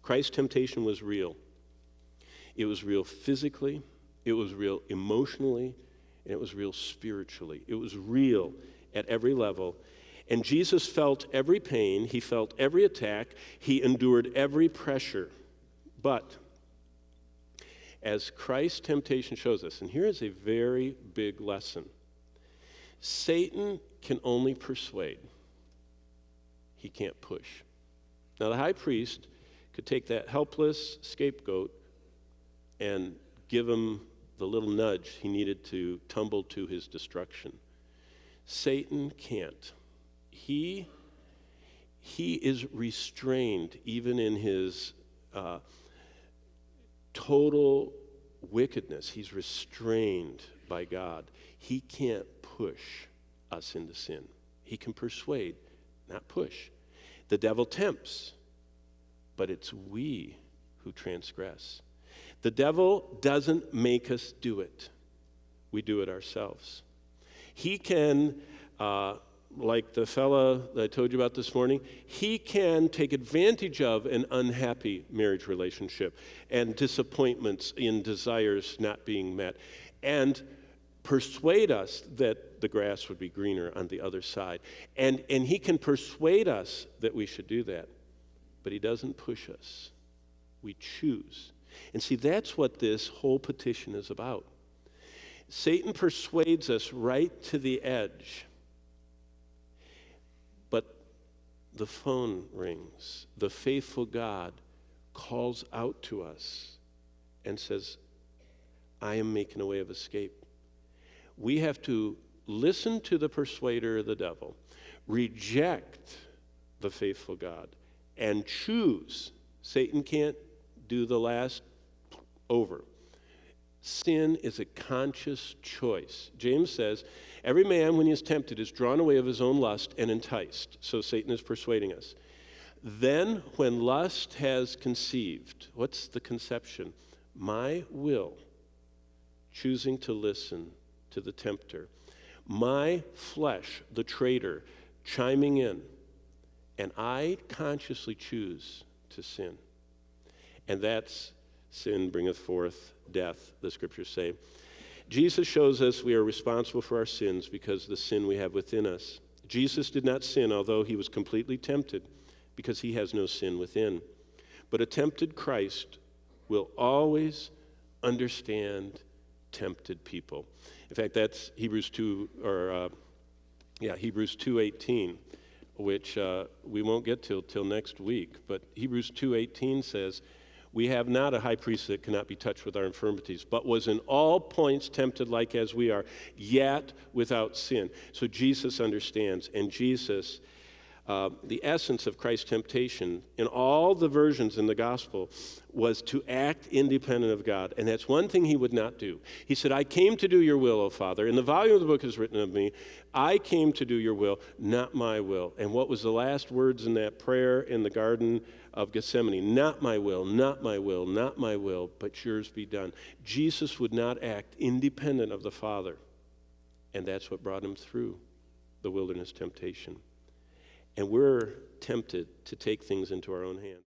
Christ's temptation was real. It was real physically, it was real emotionally, and it was real spiritually. It was real at every level. And Jesus felt every pain, he felt every attack, he endured every pressure. But as Christ's temptation shows us, and here is a very big lesson, Satan can only persuade. He can't push. Now the high priest could take that helpless scapegoat and give him the little nudge he needed to tumble to his destruction. Satan can't. He is restrained even in his total wickedness. He's restrained by God. He can't push us into sin. He can persuade, not push. The devil tempts, but it's we who transgress. The devil doesn't make us do it. We do it ourselves. He can, like the fella that I told you about this morning, he can take advantage of an unhappy marriage relationship and disappointments in desires not being met and persuade us that the grass would be greener on the other side. And he can persuade us that we should do that, but he doesn't push us. We choose. And see, that's what this whole petition is about. Satan persuades us right to the edge. But the phone rings. The faithful God calls out to us and says, I am making a way of escape. We have to listen to the persuader of the devil, reject the faithful God, and choose. Satan can't do the last over. Sin is a conscious choice. James says, every man when he is tempted is drawn away of his own lust and enticed. So Satan is persuading us. Then when lust has conceived, what's the conception? My will, choosing to listen to the tempter. My flesh, the traitor, chiming in. And I consciously choose to sin. And that's sin bringeth forth death, the scriptures say. Jesus shows us we are responsible for our sins because of the sin we have within us. Jesus did not sin, although he was completely tempted, because he has no sin within. But a tempted Christ will always understand tempted people. In fact, that's Hebrews 2:18, which we won't get till next week. But Hebrews 2:18 says, we have not a high priest that cannot be touched with our infirmities, but was in all points tempted like as we are, yet without sin. So Jesus understands, and Jesus, the essence of Christ's temptation in all the versions in the gospel was to act independent of God. And that's one thing he would not do. He said, I came to do your will, O Father. In the volume of the book is written of me, I came to do your will, not my will. And what was the last words in that prayer in the Garden of Gethsemane? Not my will, not my will, not my will, but yours be done. Jesus would not act independent of the Father. And that's what brought him through the wilderness temptation. And we're tempted to take things into our own hands.